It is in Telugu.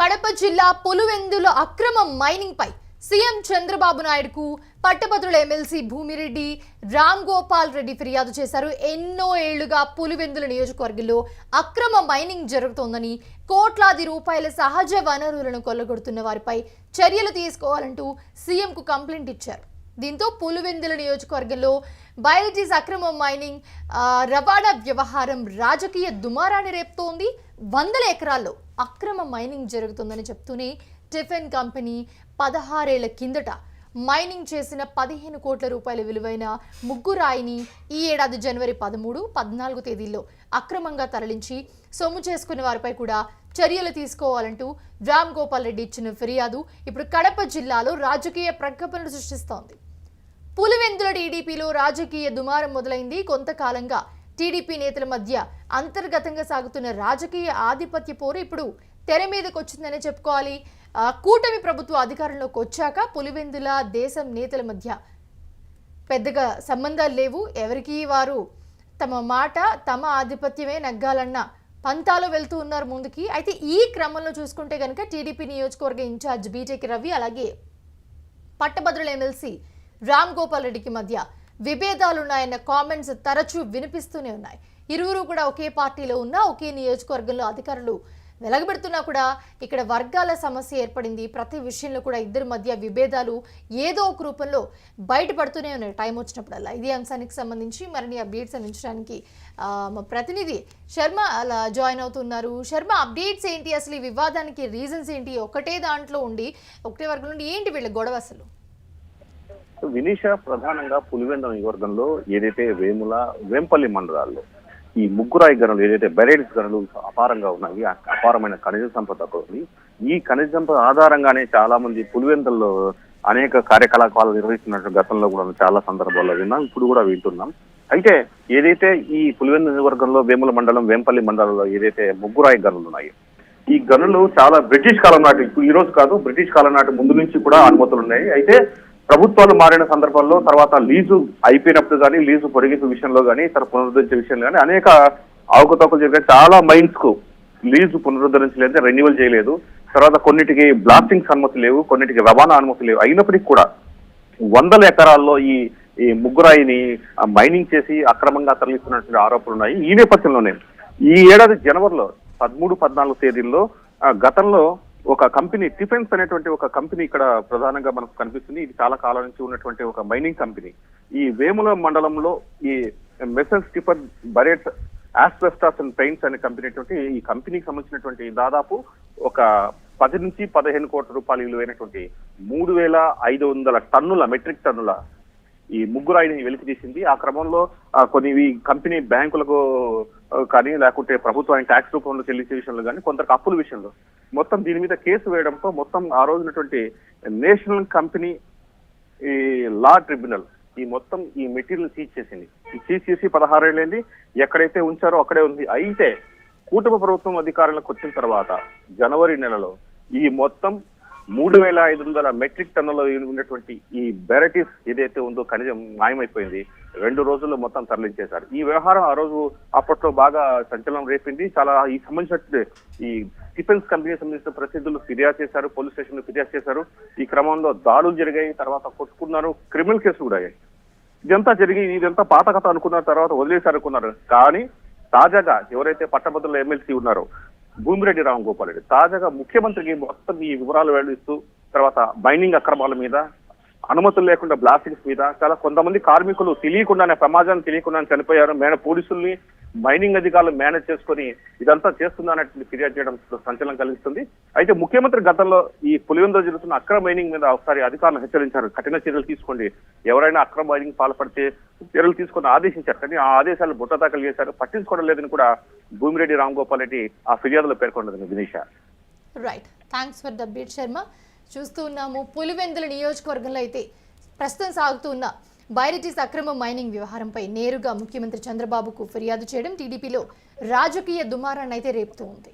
కడప జిల్లా పులివెందుల అక్రమ మైనింగ్ పై సీఎం చంద్రబాబు నాయుడుకు పట్టభద్రుల ఎమ్మెల్సీ భూమిరెడ్డి రామ్ గోపాల్ రెడ్డి ఫిర్యాదు చేశారు. ఎన్నో ఏళ్లుగా పులివెందుల నియోజకవర్గంలో అక్రమ మైనింగ్ జరుగుతోందని, కోట్లాది రూపాయల సహజ వనరులను కొల్లగొడుతున్న వారిపై చర్యలు తీసుకోవాలంటూ సీఎంకు కంప్లైంట్ ఇచ్చారు. దీంతో పులివెందుల నియోజకవర్గంలో బయలజీస్ అక్రమ మైనింగ్ రవాణా వ్యవహారం రాజకీయ దుమారాన్ని రేపుతోంది. వందల ఎకరాల్లో అక్రమ మైనింగ్ జరుగుతుందని చెప్తూనే టిఫిన్ కంపెనీ 16 ఏళ్ల కిందట మైనింగ్ చేసిన 15 కోట్ల రూపాయల విలువైన ముగ్గురాయిని ఈ ఏడాది జనవరి 13, 14 తేదీల్లో అక్రమంగా తరలించి సొమ్ము చేసుకున్న వారిపై కూడా చర్యలు తీసుకోవాలంటూ రామ్ గోపాల్ రెడ్డి ఇచ్చిన ఫిర్యాదు ఇప్పుడు కడప జిల్లాలో రాజకీయ ప్రకంపనలు సృష్టిస్తోంది. పులివెందుల టీడీపీలో రాజకీయ దుమారం మొదలైంది. కొంతకాలంగా టీడీపీ నేతల మధ్య అంతర్గతంగా సాగుతున్న రాజకీయ ఆధిపత్య పోరు ఇప్పుడు తెర మీదకి వచ్చిందనే చెప్పుకోవాలి. కూటమి ప్రభుత్వ అధికారంలోకి వచ్చాక పులివెందుల దేశం నేతల మధ్య పెద్దగా సంబంధాలు లేవు. ఎవరికి వారు తమ మాట, తమ ఆధిపత్యమే నగ్గాలన్న పంతాలో వెళ్తూ ఉన్నారు ముందుకి. అయితే ఈ క్రమంలో చూసుకుంటే కనుక టీడీపీ నియోజకవర్గ ఇన్ఛార్జ్ బీటెక్ రవి అలాగే పట్టభద్రుల ఎమ్మెల్సీ రామ్ గోపాల్ రెడ్డికి మధ్య విభేదాలున్నాయన్న కామెంట్స్ తరచూ వినిపిస్తూనే ఉన్నాయి. ఇరువురు కూడా ఒకే పార్టీలో ఉన్నా, ఒకే నియోజకవర్గంలో అధికారులు వెలగబెడుతున్నా కూడా ఇక్కడ వర్గాల సమస్య ఏర్పడింది. ప్రతి విషయంలో కూడా ఇద్దరి మధ్య విభేదాలు ఏదో ఒక రూపంలో బయటపడుతూనే ఉన్నాయి టైం వచ్చినప్పుడల్లా. ఇదే అంశానికి సంబంధించి మరిన్ని అప్డేట్స్ అందించడానికి మా ప్రతినిధి శర్మ అలా జాయిన్ అవుతున్నారు. శర్మ, అప్డేట్స్ ఏంటి? అసలు ఈ వివాదానికి రీజన్స్ ఏంటి? ఒకటే దాంట్లో ఉండి ఒకటే వర్గం నుండి ఏంటి వీళ్ళ గొడవ అసలు? వినీష, ప్రధానంగా పులివెందుల నియోజకవర్గంలో ఏదైతే వేంపల్లి మండలాల్లో ఈ ముగ్గురాయి గనులు ఏదైతే బెరైడ్స్ గనులు అపారంగా ఉన్నాయి, అపారమైన ఖనిజ సంపద ఉంది. ఈ ఖనిజ సంపద ఆధారంగానే చాలా మంది పులివెందుల్లో అనేక కార్యకలాపాలు నిర్వహిస్తున్నట్టు గతంలో కూడా చాలా సందర్భాల్లో విన్నాం, ఇప్పుడు కూడా వింటున్నాం. అయితే ఏదైతే ఈ పులివెందుల నియోజకవర్గంలో వేముల మండలం, వేంపల్లి మండలంలో ఏదైతే ముగ్గురాయి గనులు ఉన్నాయి, ఈ గనులు చాలా బ్రిటిష్ కాలం నాటి, ఈ రోజు కాదు, బ్రిటిష్ కాలం నాటి ముందు నుంచి కూడా అనుమతులు ఉన్నాయి. అయితే ప్రభుత్వాలు మారిన సందర్భంలో తర్వాత లీజు అయిపోయినప్పుడు కానీ, లీజు పొడిగింపు విషయంలో కానీ, ఇతర పునరుద్ధరించే విషయంలో కానీ అనేక అవకతవకలు జరిగాయి. చాలా మైన్స్ కు లీజు పునరుద్ధరించలేదు, రెన్యువల్ చేయలేదు. తర్వాత కొన్నిటికి బ్లాస్టింగ్స్ అనుమతి లేవు, కొన్నిటికి రవాణా అనుమతి లేవు. అయినప్పటికీ కూడా వందల ఎకరాల్లో ఈ ముగ్గురాయిని మైనింగ్ చేసి అక్రమంగా తరలిస్తున్నటువంటి ఆరోపణలు ఉన్నాయి. ఈ నేపథ్యంలోనే ఈ ఏడాది జనవరిలో 13, 14 తేదీల్లో గతంలో ఒక కంపెనీ, టిఫెన్స్ అనేటువంటి ఒక కంపెనీ ఇక్కడ ప్రధానంగా మనకు కనిపిస్తుంది. ఇది చాలా కాలం నుంచి ఉన్నటువంటి ఒక మైనింగ్ కంపెనీ. ఈ వేముల మండలంలో ఈ మెసల్ స్టిఫర్ బరెట్ ఆస్బెస్టాస్ అండ్ పెయింట్స్ అనే కంపెనీ, ఈ కంపెనీకి సంబంధించినటువంటి దాదాపు ఒక 10 నుంచి 15 కోట్ల రూపాయలు విలువైనటువంటి 3,500 టన్నుల మెట్రిక్ టన్నుల ఈ ముగ్గురాయిని వెలికి తీసింది. ఆ క్రమంలో కొన్ని కంపెనీ బ్యాంకులకు కానీ, లేకుంటే ప్రభుత్వానికి ట్యాక్స్ రూపంలో చెల్లించే విషయంలో కానీ, కొంత అప్పుల విషయంలో మొత్తం దీని మీద కేసు వేయడంతో మొత్తం ఆ రోజునటువంటి నేషనల్ కంపెనీ ఈ లా ట్రిబ్యునల్ ఈ మొత్తం ఈ మెటీరియల్ సీజ్ చేసింది. సీజ్ చేసి 16 ఏళ్ళైంది. ఎక్కడైతే ఉంచారో అక్కడే ఉంది. అయితే కూటమి ప్రభుత్వం అధికారంలోకి వచ్చిన తర్వాత జనవరి నెలలో ఈ మొత్తం 3,500 మెట్రిక్ టన్నులో ఉన్నటువంటి ఈ బెరటిస్ ఏదైతే ఉందో ఖనిజం మాయమైపోయింది. 2 రోజుల్లో మొత్తం తరలించేశారు. ఈ వ్యవహారం ఆ రోజు అప్పట్లో బాగా సంచలనం రేపింది. చాలా ఈ సంబంధించిన ఈ డిఫెన్స్ కంపెనీకి సంబంధించిన ప్రసిద్ధులు ఫిర్యాదు చేశారు, పోలీస్ స్టేషన్ లో ఫిర్యాదు చేశారు. ఈ క్రమంలో దాడులు జరిగాయి, తర్వాత కొట్టుకున్నారు, క్రిమినల్ కేసులు కూడా అయ్యాయి. ఇదంతా పాత కథ అనుకున్నారు, తర్వాత వదిలేశారు అనుకున్నారు. కానీ తాజాగా ఎవరైతే పట్టభద్రుల ఎమ్మెల్సీ ఉన్నారో భూమిరెడ్డి రామ్ గోపాల్ రెడ్డి తాజాగా ముఖ్యమంత్రికి మొత్తం ఈ వివరాలు వెల్లడిస్తూ, తర్వాత మైనింగ్ అక్రమాల మీద, అనుమతులు లేకుండా బ్లాస్టింగ్స్ మీద, చాలా కొంతమంది కార్మికులు తెలియకుండానే, ప్రమాదాన్ని తెలియకుండానే చనిపోయారు. పోలీసుల్ని, మైనింగ్ అధికారులు మేనేజ్ చేసుకుని ఇదంతా చేస్తుందన్నట్టు ఫిర్యాదు చేయడం సంచలనం కలిగిస్తుంది. అయితే ముఖ్యమంత్రి గతంలో ఈ పులివెందులో జరుగుతున్న అక్రమ మైనింగ్ మీద ఒకసారి అధికారులు హెచ్చరించారు, కఠిన చర్యలు తీసుకోండి, ఎవరైనా అక్రమ మైనింగ్ పాల్పడితే చర్యలు తీసుకొని ఆదేశించారు. కానీ ఆ ఆదేశాలు బుట్టదాఖలు చేశారు, పట్టించుకోవడం లేదని కూడా భూమిరెడ్డి రామ్ గోపాల్ రెడ్డి ఆ ఫిర్యాదులో పేర్కొన్నది. Vineesha, right, thanks for the update Sharma. చూస్తూ ఉన్నాము పులివెందుల నియోజకవర్గంలో అయితే ప్రస్తుతం సాగుతున్న బైరిటీస్ అక్రమ మైనింగ్ వ్యవహారంపై నేరుగా ముఖ్యమంత్రి చంద్రబాబుకు ఫిర్యాదు చేయడం టీడీపీలో రాజకీయ దుమారాన్ని అయితే రేపుతూ ఉంది.